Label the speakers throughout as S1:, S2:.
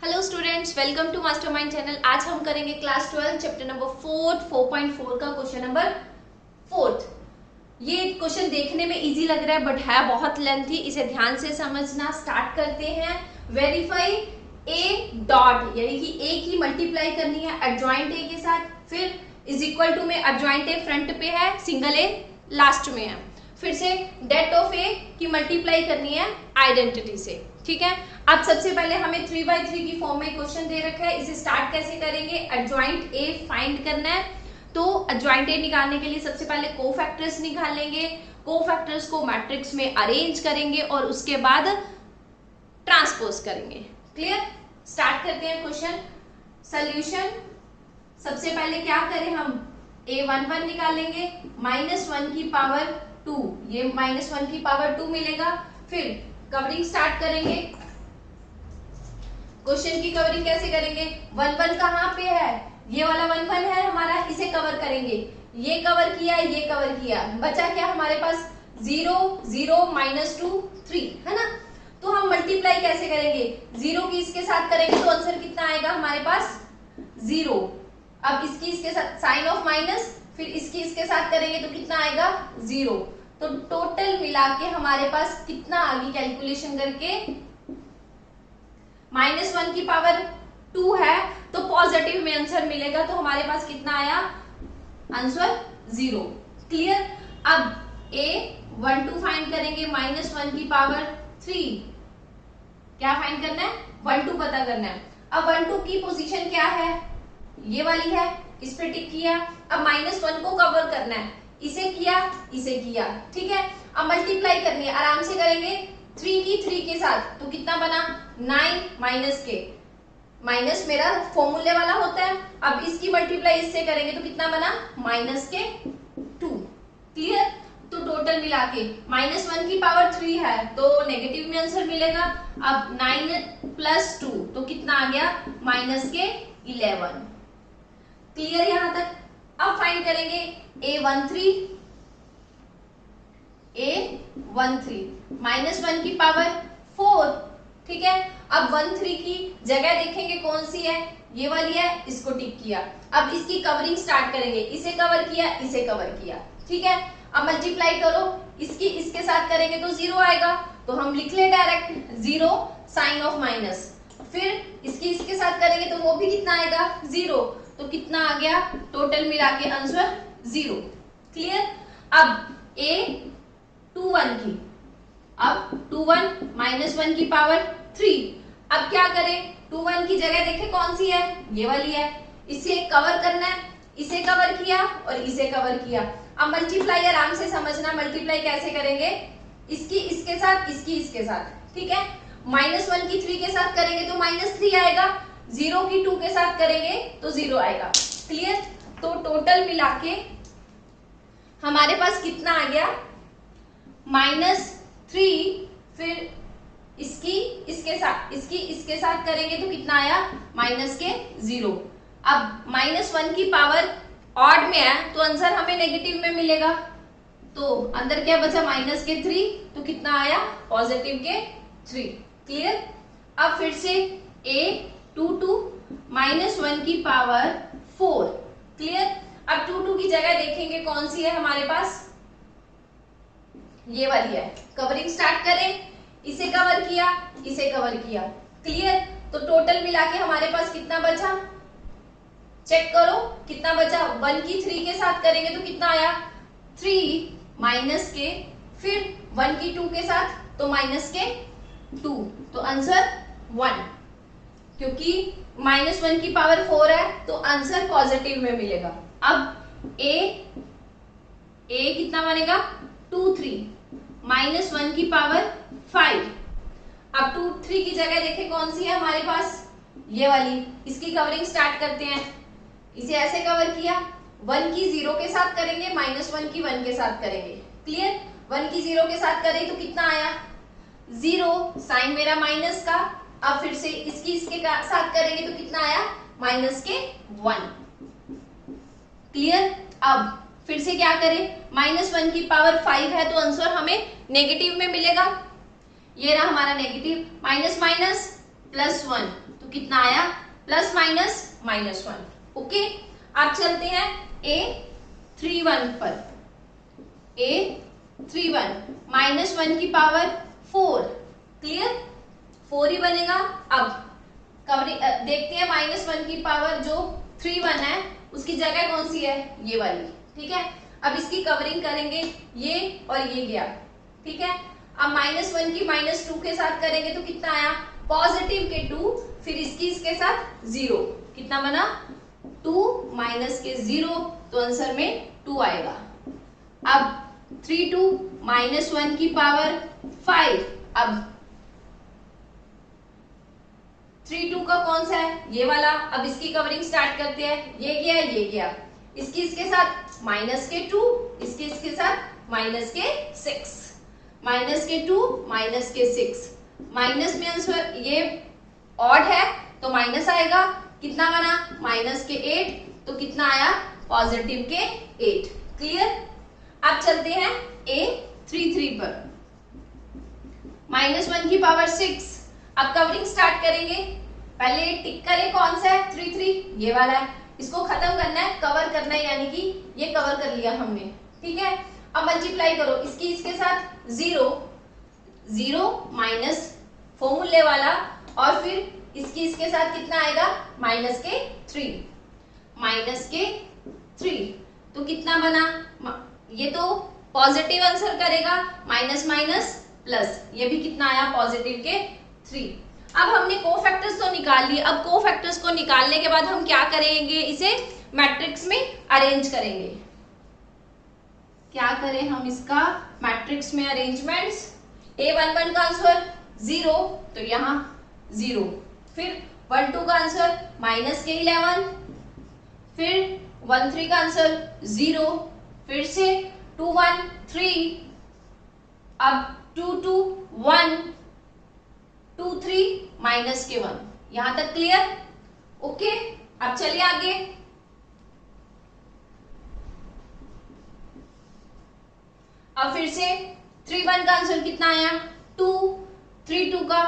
S1: Hello students, welcome to mastermind channel. आज हम करेंगे क्लास 12 चैप्टर नंबर 4 का क्वेश्चन नंबर 4। ये क्वेश्चन देखने में इजी लग रहा है बट है बहुत लेंथी। इसे ध्यान से समझना। स्टार्ट करते हैं। वेरीफाई ए डॉट, यानी कि ए की मल्टीप्लाई करनी है एडजॉइंट ए के साथ। फिर इज इक्वल टू में एडजॉइंट ए फ्रंट पे है, सिंगल ए लास्ट में है। फिर से डेट ऑफ ए की मल्टीप्लाई करनी है आइडेंटिटी से। ठीक है, अब सबसे पहले हमें 3/3 की फॉर्म में क्वेश्चन दे रखा है। इसे स्टार्ट कैसे करेंगे? एडजॉइंट ए फाइंड करना है। तो एडजॉइंट ए निकालने के लिए सबसे पहले कोफैक्टर्स निकाल लेंगे। कोफैक्टर्स को मैट्रिक्स में अरेंज करेंगे और उसके बाद ट्रांसपोज करेंगे। क्लियर? स्टार्ट करते हैं क्वेश्चन। सॉल्यूशन, सबसे पहले क्या करें हम? a11 निकालेंगे, -1 की पावर 2, ये -1 की पावर 2 मिलेगा। फिर कवरिंग स्टार्ट करेंगे। क्वेश्चन की कवरिंग कैसे करेंगे? 1 कहाँ पे है? ये वाला 1 है हमारा, इसे कवर करेंगे। ये कवर किया, ये कवर किया, बचा क्या हमारे पास? 0 0 -2 3 है ना। तो हम मल्टीप्लाई कैसे करेंगे? 0 की इसके साथ करेंगे तो आंसर कितना आएगा हमारे पास? 0। अब इसकी इसके साथ साइन ऑफ माइनस, फिर इसकी इसके साथ करेंगे तो कितना आएगा? 0। तो टोटल मिला के हमारे पास कितना आ गई कैलकुलेशन करके? -1 की पावर 2 है तो पॉजिटिव में आंसर मिलेगा। तो हमारे पास कितना आया? आंसर 0। क्लियर? अब a12 फाइंड करेंगे, -1 की पावर 3। क्या फाइंड करना है? 12 पता करना है। अब 12 की पोजीशन क्या है? ये वाली है, इस पे टिक किया। अब -1 को कवर करना है, इसे किया, इसे किया। ठीक है, अब मल्टीप्लाई करनी है, आराम से करेंगे। 3 की 3 के साथ तो कितना बना? 9 माइनस के, माइनस मेरा फॉर्मूले वाला होता है। अब इसकी मल्टीप्लाई इससे करेंगे तो कितना बना? -2। क्लियर? तो टोटल मिला के -1 की पावर 3 है तो नेगेटिव में आंसर मिलेगा। अब 9 + 2 तो कितना आ गया? -11। क्लियर यहां तक? अब फाइंड करेंगे a13 -1 की पावर 4। ठीक है, अब 13 की जगह देखेंगे कौन सी है? ये वाली है, इसको टिक किया। अब इसकी कवरिंग स्टार्ट करेंगे, इसे कवर किया, इसे कवर किया। ठीक है, अब मल्टीप्लाई करो, इसकी इसके साथ करेंगे तो 0 आएगा, तो हम लिख ले डायरेक्ट 0 साइन ऑफ माइनस। फिर इसकी इसके साथ करेंगे तो वो भी कितना आएगा? 0। तो कितना आ गया? टोटल मिला के आंसर 0। क्लियर? अब a21 की, अब 21 -1 की पावर 3। अब क्या करें? 21 की जगह देखें कौन सी है? ये वाली है, इसे कवर करना है, इसे कवर किया और इसे कवर किया। अब मल्टीप्लाई आराम से समझना, मल्टीप्लाई कैसे करेंगे? इसकी इसके साथ, इसकी इसके साथ। ठीक है, -1 की 3 के साथ करेंगे तो -3 आएगा, 0 की 2 के साथ करेंगे तो 0 आएगा। क्लियर? तो टोटल मिला के हमारे पास कितना आ गया? -3, फिर इसकी इसके साथ, इसकी इसके साथ करेंगे तो कितना आया? -0। अब -1 की पावर ऑड में है तो आंसर हमें नेगेटिव में मिलेगा। तो अंदर क्या बचा? -3, तो कितना आया? पॉजिटिव के 3। क्लियर? अब फिर से a22 -1 की पावर 4। क्लियर? अब 22 की जगह देखेंगे कौन सी है हमारे पास? ये वाली है। कवरिंग स्टार्ट करें, इसे कवर किया, इसे कवर किया। क्लियर? तो टोटल मिला के हमारे पास कितना बचा? चेक करो कितना बचा। 1 की 3 के साथ करेंगे तो कितना आया? 3 माइनस के, फिर 1 की 2 के साथ तो -2, तो आंसर 1। क्योंकि -1 की पावर 4 है तो आंसर पॉजिटिव में मिलेगा। अब a कितना बनेगा? 2 3 -1 की पावर 5। अब 2 3 की जगह देखें कौन सी है हमारे पास? ये वाली। इसकी कवरिंग स्टार्ट करते हैं, इसे ऐसे कवर किया। 1 की 0 के साथ करेंगे, -1 की 1 के साथ करेंगे। क्लियर? 1 की 0 के साथ करें तो कितना आया? 0 साइन मेरा माइनस का। अब फिर से इसकी इसके साथ करेंगे तो कितना आया? -1। क्लियर? अब फिर से क्या करें? -1 की पावर 5 है तो आंसर हमें नेगेटिव में मिलेगा। ये रहा हमारा नेगेटिव, माइनस माइनस +1 तो कितना आया, प्लस माइनस -1। ओके, अब चलते हैं A31 पर। A31 -1 की पावर 4, क्लियर, 4 ही बनेगा। अब कवरिंग देखते हैं, -1 की पावर जो 31 है उसकी जगह कौन सी है, ये वाली, ठीक है। अब इसकी कवरिंग करेंगे, ये और ये गया, ठीक है। अब -1 की -2 के साथ करेंगे तो कितना आया, पॉजिटिव के 2, फिर इसकी इसके साथ 0, कितना बना 2 माइनस के 0, तो आंसर में 2 आएगा। अब 32 -1 की पावर 5, अब 32 का कौन सा है, ये वाला। अब इसकी कवरिंग स्टार्ट करते हैं, ये गया ये गया, इसकी इसके साथ माइनस के 2, इसके इसके साथ माइनस के 6, माइनस के 2 माइनस के 6, माइनस में आंसर ये ऑड है तो माइनस आएगा, कितना बना माइनस के 8, तो कितना आया पॉजिटिव के 8, क्लियर। अब चलते हैं A33 पर, -1 की पावर 6। अब कवरिंग स्टार्ट करेंगे, पहले टिक करें कौन सा है, 33, ये वाला है, इसको खत्म करना है, कवर करना है, यानी कि ये कवर कर लिया हमने, ठीक है। अब मल्टीप्लाई करो, इसकी इसके साथ 0, 0 माइनस फॉर्मूले वाला, और फिर इसकी इसके साथ कितना आएगा, माइनस के 3, माइनस के 3, तो कितना बना, ये तो पॉजिटिव आंसर करेगा, माइनस माइनस प्लस, ये भी कितना आया पॉजिटिव के 3। अब हमने कोफैक्टर्स तो निकाल लिए, अब कोफैक्टर्स को निकालने के बाद हम क्या करेंगे, इसे मैट्रिक्स में अरेंज करेंगे। क्या करें हम इसका मैट्रिक्स में अरेंजमेंट्स, A11 का आंसर 0, तो यहाँ 0, फिर 12 का आंसर माइनस के 11, फिर 13 का आंसर 0, फिर से 2 1 3, अब 2 2 1 2 3 माइनस के 1, यहां तक क्लियर, ओके। अब चलिए आगे, अब फिर से 3 1 का आंसर कितना आया 2, 3 2 का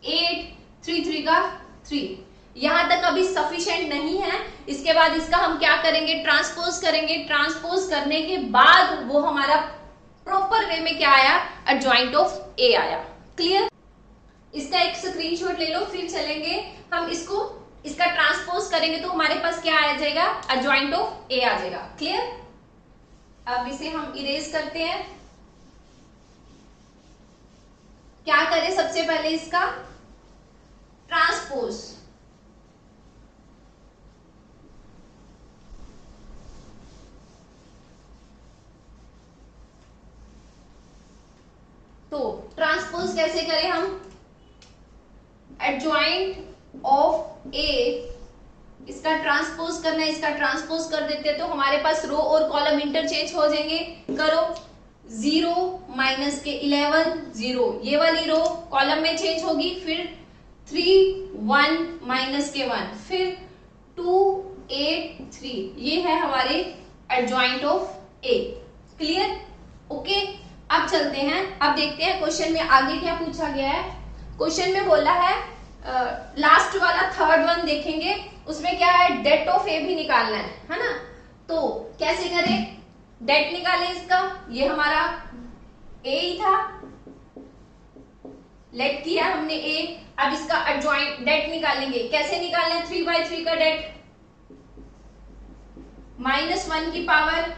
S1: 8, 3 3 का 3, यहां तक अभी सफिशिएंट नहीं है। इसके बाद इसका हम क्या करेंगे, ट्रांसपोज करेंगे, ट्रांसपोज करने के बाद वो हमारा प्रॉपर वे में क्या आया, एडजॉइंट ऑफ ए आया, क्लियर। इसका एक स्क्रीनशॉट ले लो, फिर चलेंगे हम इसको, इसका ट्रांसपोज करेंगे तो हमारे पास क्या आ जाएगा, एडजॉइंट ऑफ ए आ जाएगा, क्लियर। अब इसे हम इरेज करते हैं, क्या करें सबसे पहले इसका ट्रांसपोज, तो ट्रांसपोज कैसे करें हम, एडजॉइंट ऑफ ए, इसका ट्रांसपोज करना है, इसका ट्रांसपोज कर देते हैं तो हमारे पास रो और कॉलम इंटरचेंज हो जाएंगे, करो 0 माइनस के 11 0, ये वाली रो कॉलम में चेंज होगी, फिर 3 1 माइनस के 1, फिर 2 8 3, ये है हमारे adjoint of A, clear, okay. अब चलते हैं, अब देखते हैं क्वेश्चन में आगे क्या पूछा गया है। क्वेश्चन में बोला है लास्ट वाला थर्ड वन देखेंगे, उसमें क्या है, डेट ऑफ ए भी निकालना है ना। तो कैसे करें, डेट निकाले इसका, ये हमारा ए ही था, लेट किया हमने ए, अब इसका एडजॉइंट डेट निकालेंगे, कैसे निकालना है, 3/3 का डेट, -1 की पावर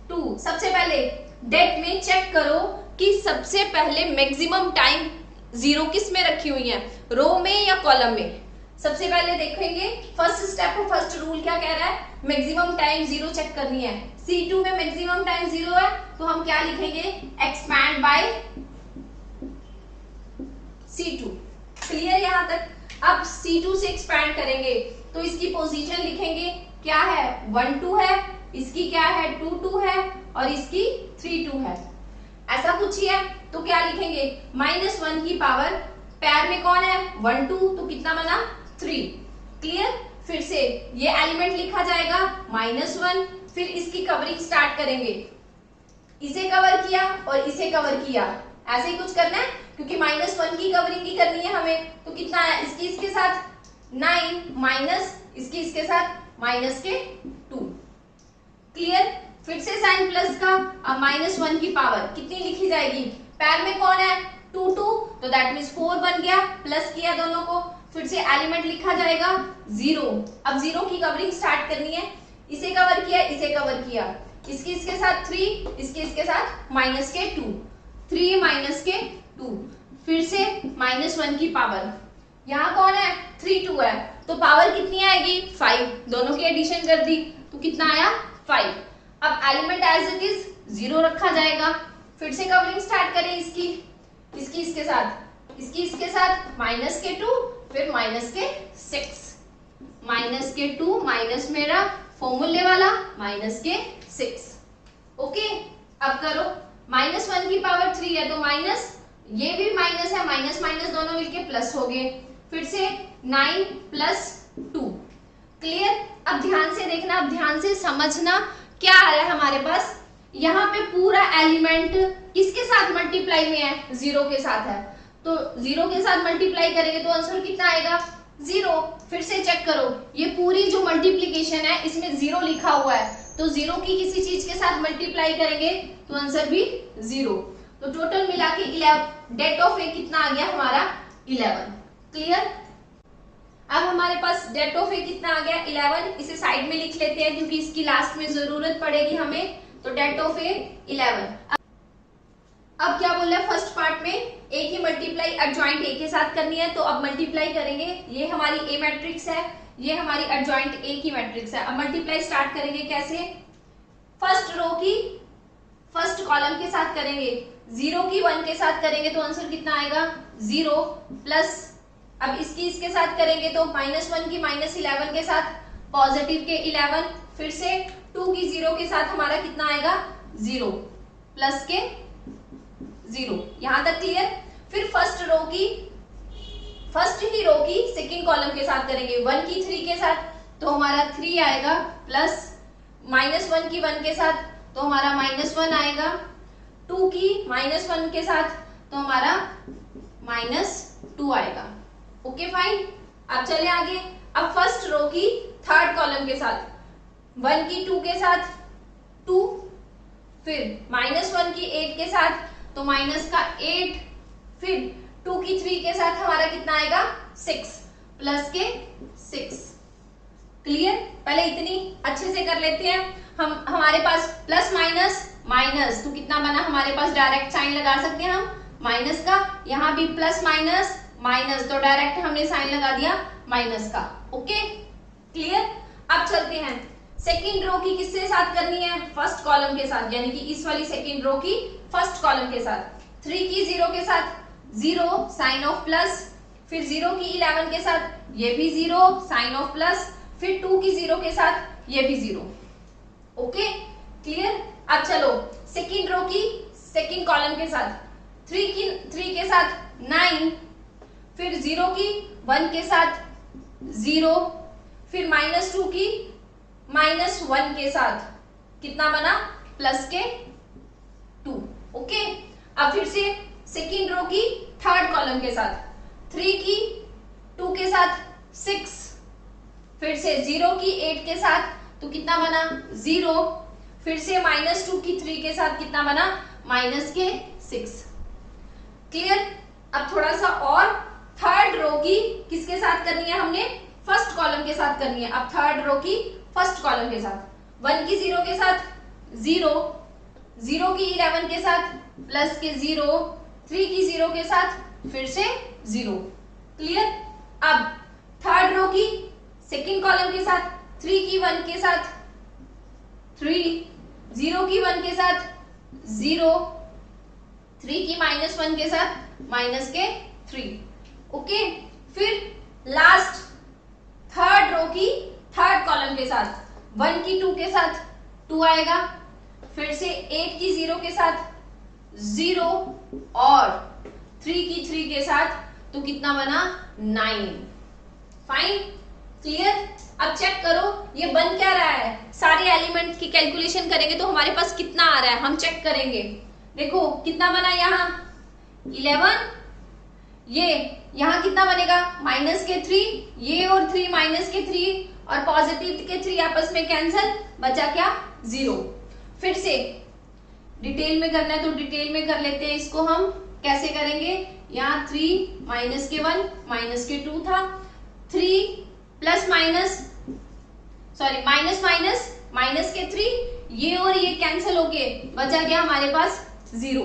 S1: 2। सबसे पहले डेट में चेक करो कि सबसे पहले मैक्सिमम टाइम 0 किस में रखी हुई है, रो में या कॉलम में। सबसे पहले देखेंगे फर्स्ट स्टेप, फर्स्ट रूल क्या कह रहा है, मैक्सिमम टाइम 0 चेक करनी है। C2 में मैक्सिमम टाइम 0 है तो हम क्या लिखेंगे, एक्सपैंड बाय C2, क्लियर यहां तक। अब C2 से एक्सपैंड करेंगे तो इसकी पोजीशन लिखेंगे, क्या है 1 2 है, इसकी क्या है 2 2 है, और इसकी 3 2 है, ऐसा कुछ ही है। तो क्या लिखेंगे, -1 की पावर पैर में कौन है 1 2, तो कितना बना 3, क्लियर। फिर से ये एलिमेंट लिखा जाएगा -1, फिर इसकी कवरिंग स्टार्ट करेंगे, इसे कवर किया और इसे कवर किया, ऐसे ही कुछ करना है क्योंकि -1 की कवरिंग ही करनी है हमें। तो कितना आया, इसकी इसके साथ 9 माइनस इसके साथ माइनस के 2। क्लियर। फिर से साइन प्लस का, अब -1 की पावर कितनी लिखी जाएगी, पैर में कौन है 2 2, तो दैट मीन्स 4 बन गया, प्लस किया दोनों को, फिर से एलिमेंट लिखा जाएगा 0। अब 0 की कवरिंग स्टार्ट करनी है, इसे कवर किया, इसे कवर किया, इसके साथ 3, इसके साथ माइनस के 2, 3 माइनस के 2, फिर से -1 की पावर, यहाँ कौन है 3 2 है, तो पावर कितनी आएगी 5, दोनों की एडिशन कर दी तो कितना आया 5। अब एलिमेंट एज इट इज 0 रखा जाएगा, फिर से कवरिंग स्टार्ट करें इसकी इसके साथ माइनस के 2, फिर माइनस के 6, माइनस के 2 माइनस मेरा फॉर्मूले वाला माइनस के 6। ओके, अब करो, -1 की पावर 3 है तो माइनस, ये भी माइनस है, माइनस माइनस दोनों मिलके प्लस हो गए, फिर से 9 प्लस 2। क्लियर। अब ध्यान से देखना, अब ध्यान से समझना क्या आ रहा है हमारे पास, यहाँ पे पूरा एलिमेंट किसके साथ मल्टीप्लाई में है, 0 के साथ है, तो 0 के साथ मल्टीप्लाई करेंगे तो आंसर कितना आएगा 0। फिर से चेक करो, ये पूरी जो मल्टीप्लीकेशन है इसमें 0 लिखा हुआ है, तो 0 की किसी चीज के साथ मल्टीप्लाई करेंगे तो आंसर भी 0, तो टोटल मिला के 11, डेट ऑफ ए कितना आ गया हमारा 11। क्लियर। अब हमारे पास डेट ऑफ ए कितना आ गया 11, इसे साइड में लिख लेते हैं क्योंकि इसकी लास्ट में जरूरत पड़ेगी हमें, तो डेट ऑफ ए 11। अब क्या बोल रहा है फर्स्ट पार्ट में, ए की मल्टीप्लाई एडजॉइंट ए के साथ करनी है, तो अब मल्टीप्लाई करेंगे, ये हमारी ए मैट्रिक्स है, ये हमारी एडजॉइंट ए की मैट्रिक्स है। अब मल्टीप्लाई स्टार्ट करेंगे कैसे, फर्स्ट रो की फर्स्ट कॉलम के साथ करेंगे, 0 की 1 के साथ करेंगे तो आंसर कितना आएगा 0 प्लस, अब इसके साथ करेंगे तो -1 की -11 के साथ पॉजिटिव के 11, फिर से 2 की 0 के साथ हमारा कितना आएगा 0 प्लस के 0, यहां तक क्लियर। फिर फर्स्ट ही रो की सेकंड कॉलम के साथ करेंगे, 1 की 3 के साथ तो हमारा 3 आएगा, प्लस -1 की 1 के साथ तो हमारा -1 आएगा, 2 की -1 के साथ तो हमारा -2 आएगा। Okay fine. अब चले आगे, अब फर्स्ट रो की थर्ड कॉलम के साथ 1 की 2 के साथ 2, फिर -1 की 8 के साथ तो माइनस का 8, फिर 2 की 3 के साथ हमारा कितना आएगा 6 प्लस के 6। क्लियर। पहले इतनी अच्छे से कर लेते हैं हम, हमारे पास प्लस माइनस माइनस, तो कितना बना हमारे पास, डायरेक्ट साइन लगा सकते हैं हम माइनस का, यहाँ भी प्लस माइनस माइनस, तो डायरेक्ट हमने साइन लगा दिया माइनस का। Okay clear. अब चलते हैं सेकेंड रो की किसके साथ करनी है, फर्स्ट कॉलम के साथ, यानी कि इस वाली सेकेंड रो की फर्स्ट कॉलम के साथ, 3 की 0 के साथ 0 साइन ऑफ प्लस, फिर 0 की 11 के साथ ये भी 0 साइन ऑफ प्लस, फिर 2 की 0 के साथ ये भी 0। Okay clear. अब चलो सेकेंड रो की सेकेंड कॉलम के साथ 3 के साथ 9, फिर 0 की 1 के साथ 0, फिर -2 की -1 के साथ कितना बना प्लस के 2। ओके। अब फिर से सेकेंड रो की थर्ड कॉलम के साथ 3 की 2 के साथ 6, फिर से 0 की 8 के साथ तो कितना बना 0, फिर से -2 की 3 के साथ कितना बना माइनस के 6। क्लियर। अब थोड़ा सा और, थर्ड रो की किसके साथ करनी है हमने, फर्स्ट कॉलम के साथ करनी है। अब थर्ड रो की फर्स्ट कॉलम के साथ 1 की 0 के साथ 0, 0 की 11 के साथ प्लस के 0, 3 की 0 के साथ फिर से 0। क्लियर। अब थर्ड रो की सेकेंड कॉलम के साथ 3 की 1 के साथ 3, 0 की 1 के साथ 0, 3 की -1 के साथ माइनस के 3। ओके। फिर लास्ट थर्ड रो की थर्ड कॉलम के साथ 1 की 2 के साथ 2 आएगा, फिर से 8 की 0 के साथ 0 और 3 की 3 के साथ तो कितना बना 9। फाइन। क्लियर। अब चेक करो ये बन क्या रहा है, सारे एलिमेंट की कैलकुलेशन करेंगे तो हमारे पास कितना आ रहा है, हम चेक करेंगे। देखो कितना बना यहाँ 11, ये यहाँ कितना बनेगा माइनस के 3, ये और 3 माइनस के 3 और पॉजिटिव के 3 आपस में कैंसिल, बचा क्या 0। फिर से डिटेल में करना है तो डिटेल में कर लेते हैं इसको। हम कैसे करेंगे, यहाँ 3 माइनस के 1 माइनस के 2 था, 3 plus minus sorry minus minus minus के 3, ये और ये कैंसिल होके बचा गया हमारे पास 0।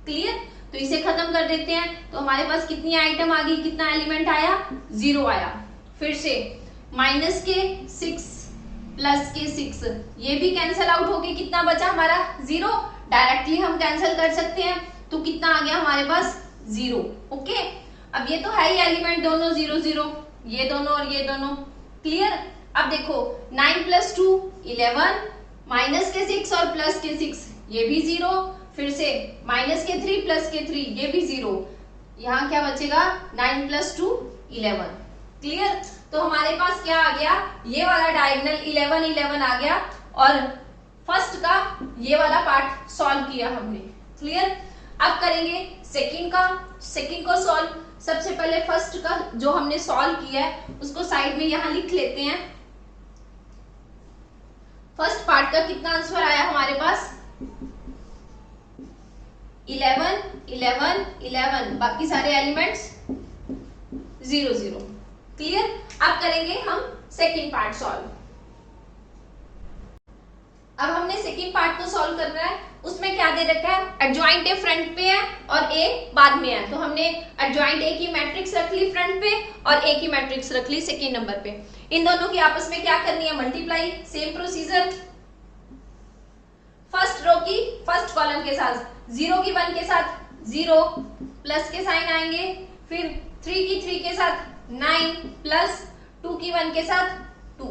S1: क्लियर, तो इसे खत्म कर देते हैं। तो हमारे पास कितनी आइटम आ गई, कितना एलिमेंट आया 0 आया। फिर से माइनस के 6 प्लस के 6, ये भी कैंसिल आउट होके कितना बचा हमारा 0। डायरेक्टली हम कैंसिल कर सकते हैं, तो कितना आ गया हमारे पास 0। ओके, अब ये तो है ही एलिमेंट दोनों 0 0, ये दोनों और ये दोनों। क्लियर, अब देखो 9 प्लस 2 11, माइनस के 6 और प्लस के 6 ये भी 0, फिर से माइनस के 3 प्लस के 3 ये भी 0। यहाँ क्या बचेगा 9 प्लस 2 11। क्लियर, तो हमारे पास क्या आ गया, ये वाला डायगोनल 11 11 आ गया और फर्स्ट का ये वाला पार्ट सॉल्व किया हमने। क्लियर, अब करेंगे सेकंड का। सेकंड को सॉल्व, सबसे पहले फर्स्ट का जो हमने सॉल्व किया है उसको साइड में यहां लिख लेते हैं। फर्स्ट पार्ट का कितना आंसर आया हमारे पास 11 11 11, बाकी सारे एलिमेंट्स 0 0। क्लियर, अब करेंगे हम सेकंड पार्ट सॉल्व। अब हमने सेकंड पार्ट को सॉल्व करना है, उसमें क्या दे रखा है, एडजॉइंट ए फ्रंट पे है और ए बाद में है, तो हमने एडजॉइंट ए की मैट्रिक्स रख ली फ्रंट पे और ए की मैट्रिक्स रख ली सेकंड नंबर पे। इन दोनों की आपस में क्या करनी है, multiply. Same procedure, first row की फर्स्ट कॉलम के साथ 0 की 1 के साथ 0 प्लस के साइन आएंगे, फिर 3 की 3 के साथ 9 प्लस 2 की 1 के साथ 2।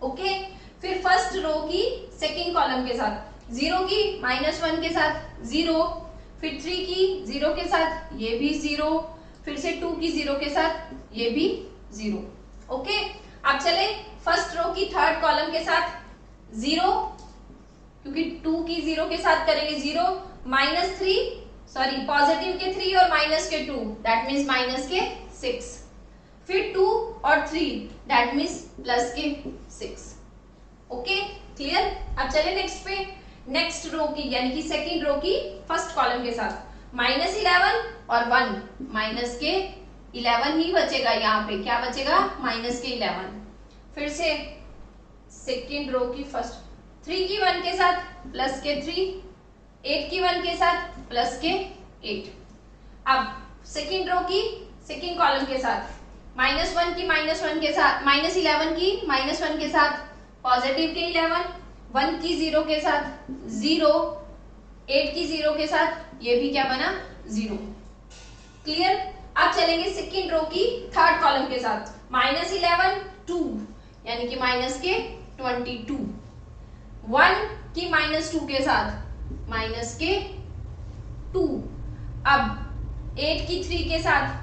S1: ओके, फिर फर्स्ट रो की सेकंड कॉलम के साथ 0 की -1 के साथ 0, फिर 3 की 0 के साथ ये भी 0, फिर से 2 की 0 के साथ ये भी 0। ओके, अब चले फर्स्ट रो की थर्ड कॉलम के साथ 0, क्योंकि 2 की 0 के साथ करेंगे 0, -3 सॉरी पॉजिटिव के 3 और माइनस के 2 दैट मीन्स माइनस के 6, फिर 2 और 3 दैट मीन्स प्लस के 6। Okay, clear. अब चले नेक्स्ट पे, नेक्स्ट रो की यानी कि सेकंड रो की फर्स्ट कॉलम के साथ -11 और 1, माइनस के 11 ही बचेगा, यहाँ पे क्या बचेगा माइनस के 11। फिर से सेकंड रो की फर्स्ट 3 की 1 के साथ प्लस के 3, 8 की 1 के साथ प्लस के 8। अब सेकंड रो की सेकंड कॉलम के साथ -1 की -1 के साथ -11 की -1 के साथ पॉजिटिव के 11, 1 की 0 के साथ 0, 8 की 0 के साथ ये भी क्या बना 0। क्लियर, अब चलेंगे सेकंड रो की थर्ड कॉलम के साथ -11 2 यानी कि माइनस के 22, 1 की -2 के साथ माइनस के 2, अब 8 की 3 के साथ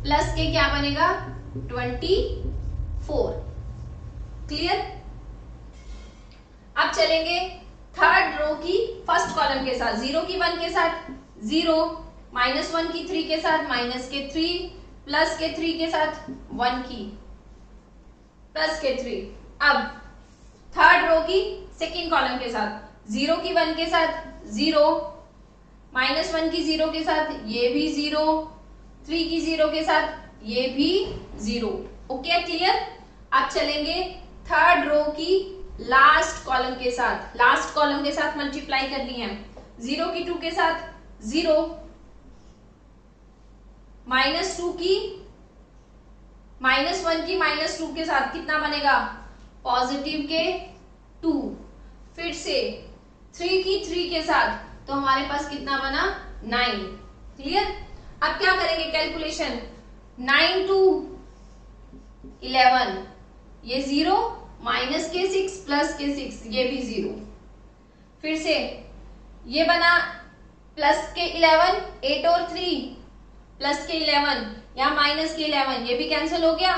S1: प्लस के क्या बनेगा 24। क्लियर, अब चलेंगे थर्ड रो की फर्स्ट कॉलम के साथ 0 की 1 के साथ 0, -1 की 3 के साथ माइनस के 3, प्लस के 3 के साथ 1 की प्लस के 3। अब थर्ड रो की सेकंड कॉलम के साथ 0 की 1 के साथ 0, -1 की 0 के साथ ये भी 0, 3 की 0 के साथ ये भी 0। Okay, clear. अब चलेंगे थर्ड रो की लास्ट कॉलम के साथ, लास्ट कॉलम के साथ मल्टीप्लाई करनी है। 0 की 2 के साथ 0, -2 की -1 की -2 के साथ कितना बनेगा पॉजिटिव के 2, फिर से 3 की 3 के साथ तो हमारे पास कितना बना 9। क्लियर, अब क्या करेंगे कैलकुलेशन, 9 to 11 ये 0, माइनस के 6 प्लस के 6 ये भी 0, फिर से ये बना प्लस के 11, 8 और 3 प्लस के 11, यहाँ माइनस के 11 ये भी कैंसिल हो गया,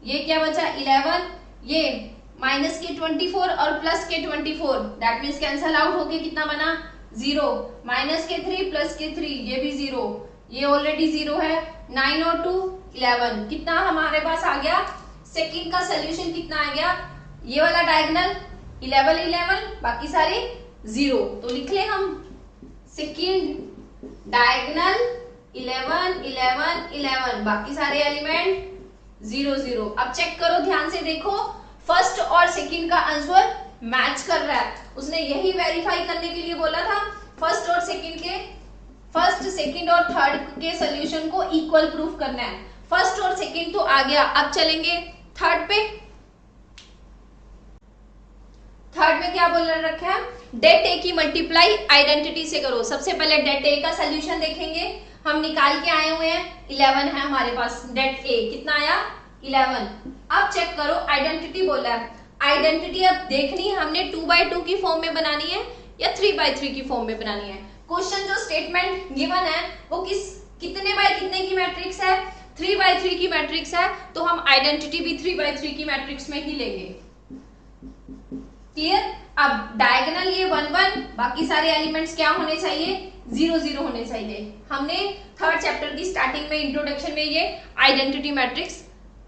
S1: ये क्या बचा 11, ये माइनस के 24 और प्लस के 24 दैट मीन्स कैंसिल आउट होके कितना बना 0, माइनस के 3 प्लस के 3 ये भी 0, ये ऑलरेडी 0 है, 9 और 2 11, कितना हमारे पास आ गया, सेकंड का सोल्यूशन कितना आ गया, ये वाला डायगोनल 11 11, बाकी सारे 0, तो लिख ले हम सेकंड डायगोनल 11 11 11, बाकी सारे एलिमेंट 0 0। अब चेक करो, ध्यान से देखो, फर्स्ट और सेकंड का आंसर मैच कर रहा है। उसने यही वेरीफाई करने के लिए बोला था, फर्स्ट सेकंड और थर्ड के सोल्यूशन को इक्वल प्रूफ करना है। फर्स्ट और सेकंड तो आ गया, अब चलेंगे थर्ड पे। थर्ड में क्या बोल रखा है, डेट ए की मल्टीप्लाई आइडेंटिटी से करो। सबसे पहले डेट ए का सोल्यूशन देखेंगे, हम निकाल के आए हुए हैं 11 है हमारे पास, डेट ए कितना आया 11। अब चेक करो, आइडेंटिटी बोला है, आइडेंटिटी अब देखनी है हमने 2/2 की फॉर्म में बनानी है या 3/3 की फॉर्म में बनानी है। क्वेश्चन जो स्टेटमेंट गिवन है वो कितने बाय कितने की मैट्रिक्स है, 3/3 की मैट्रिक्स है, तो हम आइडेंटिटी भी 3/3 की मैट्रिक्स में ही लेंगे। क्लियर। अब डायगोनल ये 1 1, बाकी सारे एलिमेंट्स क्या होने चाहिए, 0 0 होने चाहिए। हमने थर्ड चैप्टर की स्टार्टिंग में इंट्रोडक्शन में ये आइडेंटिटी मैट्रिक्स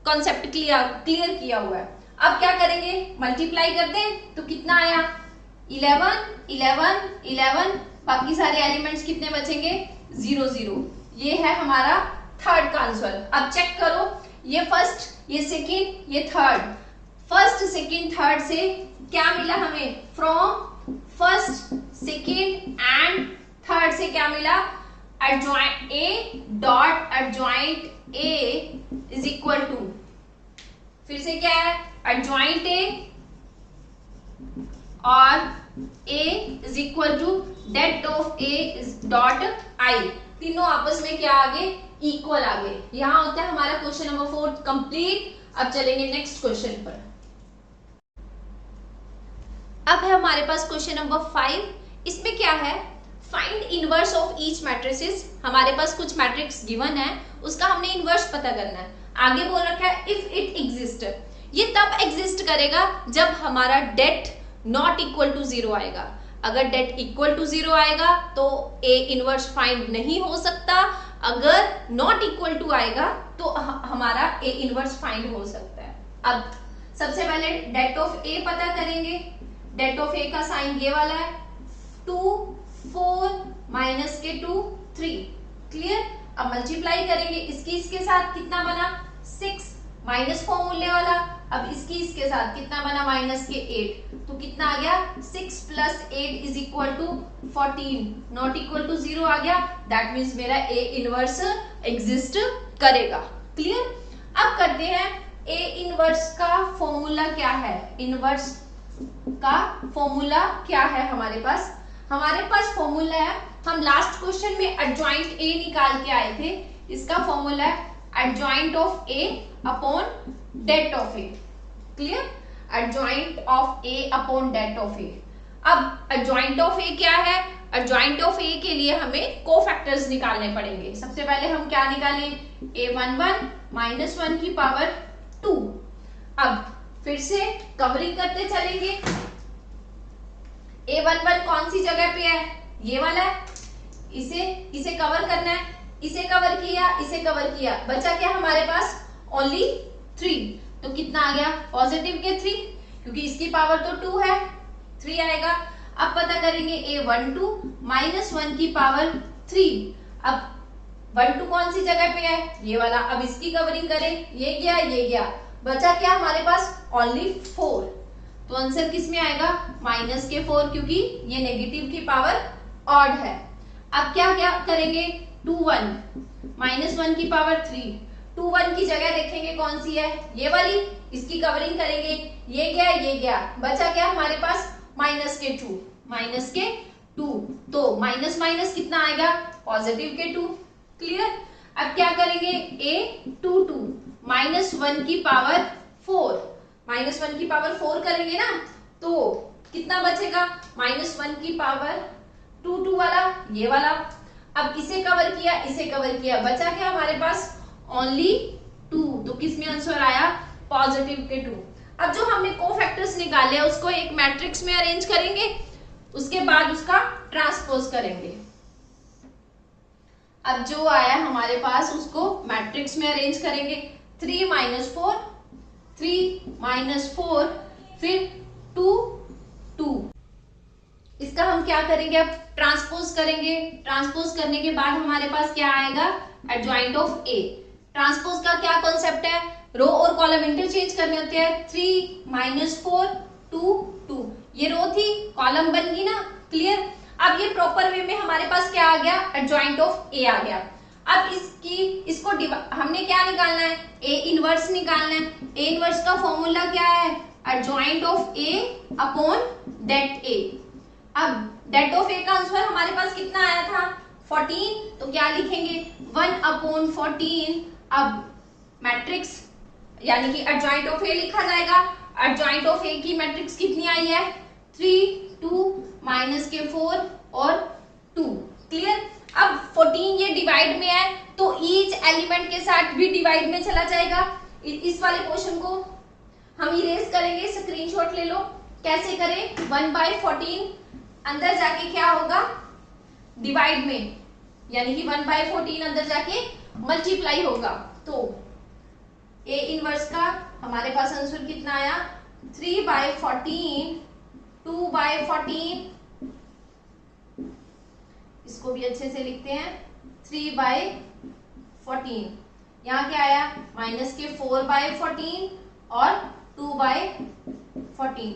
S1: कॉन्सेप्ट क्लियर किया हुआ है। अब क्या करेंगे, मल्टीप्लाई कर दें तो कितना आया 11 11 11, बाकी सारे एलिमेंट्स कितने बचेंगे 0 0। ये है हमारा थर्ड का आंसर। अब चेक करो, ये फर्स्ट, ये सेकंड, ये थर्ड, फर्स्ट सेकंड थर्ड से क्या मिला हमें, from first second and third से क्या मिला, adjoint A dot adjoint A is equal to, फिर से क्या है, एडजॉइंट ए और A is equal to det of A is dot I, तीनों आपस में क्या आगे, इक्वल आगे। यहां होता है हमारा क्वेश्चन नंबर 4 कंप्लीट। अब चलेंगे नेक्स्ट क्वेश्चन पर। अब है हमारे पास क्वेश्चन नंबर 5। इसमें क्या है, find inverse of each matrices. हमारे पास कुछ मैट्रिक्स गिवन है, उसका हमने इनवर्स पता करना है। आगे बोल रखा है इफ इट एग्जिस्ट, ये तब एग्जिस्ट करेगा जब हमारा डेट नॉट इक्वल टू 0 आएगा। अगर डेट इक्वल टू 0 आएगा तो ए इनवर्स फाइंड नहीं हो सकता, अगर नॉट इक्वल टू आएगा तो हमारा ए इनवर्स फाइंड हो सकता है। अब सबसे पहले डेट ऑफ ए पता करेंगे। डेट ऑफ ए का साइन ये वाला है, 2 4 माइनस के 2 3। क्लियर। अब मल्टीप्लाई करेंगे, इसके साथ कितना बना 6 माइनस फॉर्मूले वाला, अब इसके साथ कितना बना माइनस के 8, तो कितना आ गया 6 plus 8 is equal to 14, not equal to 0 आ गया। दैट मीन्स मेरा ए इनवर्स एग्जिस्ट करेगा। क्लियर। अब करते हैं ए इनवर्स का फॉर्मूला क्या है, इनवर्स का फॉर्मूला क्या है हमारे पास फॉर्मूला है, हम लास्ट क्वेश्चन में एडजॉइंट ए निकाल के आए थे। इसका फॉर्मूला है adjoint of A upon det of A. Clear. Adjoint of A upon det of A. अब एडजॉइंट ऑफ ए क्या है, एडजॉइंट ऑफ ए के लिए हमें कोफैक्टर्स निकालने पड़ेंगे। सबसे पहले हम क्या निकालें, a11 माइनस 1 की पावर 2। अब फिर से कवरिंग करते चलेंगे। a11 कौन सी जगह पे है, ये वाला है, इसे कवर करना है, इसे कवर किया, बचा क्या हमारे पास ओनली 3, तो कितना आ गया पॉजिटिव के 3, क्योंकि इसकी पावर तो 2 है, 3 आएगा। अब पता करेंगे a12 माइनस 1 की पावर 3। अब 12 कौन सी जगह पे है, ये वाला, अब इसकी कवरिंग करें, ये गया, बचा क्या हमारे पास ओनली 4, तो आंसर किस में आएगा माइनस के 4, क्योंकि ये नेगेटिव की पावर ऑड है। अब क्या करेंगे 2 1 माइनस 1 की पावर 3, 2 1 की जगह देखेंगे कौन सी है, ये वाली, इसकी कवरिंग करेंगे, ये गया, बचा क्या हमारे पास माइनस के 2, तो माइनस माइनस कितना आएगा पॉजिटिव के 2। क्लियर। अब क्या करेंगे a22 माइनस 1 की पावर 4, माइनस 1 की पावर 4 करेंगे ना, तो कितना बचेगा माइनस 1 की पावर 2 वाला, ये वाला। अब इसे कवर किया, बचा क्या हमारे पास ओनली 2, तो किस में आंसर आया पॉजिटिव के 2। अब जो हमने कोफैक्टर्स निकाले उसको एक मैट्रिक्स में अरेंज करेंगे, उसके बाद उसका ट्रांसपोज करेंगे। अब जो आया हमारे पास उसको मैट्रिक्स में अरेंज करेंगे। 3 - 4, 3 - 4, फिर 2 2। इसका हम क्या करेंगे, अब ट्रांसपोज करेंगे। ट्रांसपोज करने के बाद हमारे पास क्या आएगा, एडजॉइंट ऑफ ए। ट्रांसपोज का क्या कॉन्सेप्ट है, रो और कॉलम इंटरचेंज करने होते हैं। 3 - 4 2 2, ये रो थी, कॉलम बन गई ना, क्लियर। अब ये प्रॉपर वे में हमारे पास क्या आ गया, एडजॉइंट ऑफ ए आ गया। अब इसको हमने क्या निकालना है, ए इनवर्स निकालना है। ए इनवर्स का फॉर्मूला क्या है, adjoint of A upon det A. अब डेट ऑफ ए का आंसर हमारे पास कितना आया था, 14, तो क्या लिखेंगे 1/14। अब मैट्रिक्स यानी कि एडजॉइंट ऑफ ए लिखा जाएगा। एडजॉइंट ऑफ ए की मैट्रिक्स कितनी आई है, 3 2 -4 और 2, क्लियर। अब 14 ये डिवाइड में है तो ईच एलिमेंट के साथ भी डिवाइड में चला जाएगा। इस वाले क्वेश्चन को हम इरेज करेंगे, स्क्रीनशॉट ले लो। कैसे करें, 1/14 अंदर जाके क्या होगा, डिवाइड में, यानी कि 1/14 अंदर जाके मल्टीप्लाई होगा। तो ए इनवर्स का हमारे पास आंसर कितना आया, 3/14, 2/14, इसको भी अच्छे से लिखते हैं, 3/14। यहाँ क्या आया, -4/14 और 2/14।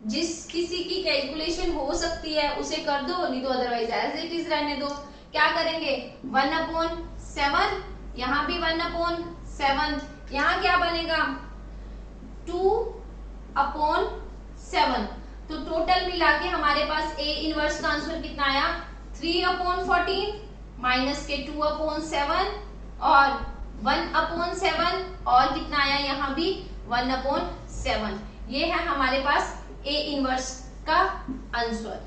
S1: जिस किसी की कैलकुलेशन हो सकती है उसे कर दो, नहीं तो अदरवाइज एज इट इज रहने दो। क्या करेंगे, 1/7, यहाँ भी 1/7, यहाँ क्या बनेगा 2/7। तो टोटल मिला के हमारे पास ए इनवर्स का आंसर कितना आया, 3/14 माइनस के 2/7 और 1/7 और कितना आया यहाँ भी 1/7। ये है हमारे पास ए इनवर्स का आंसर।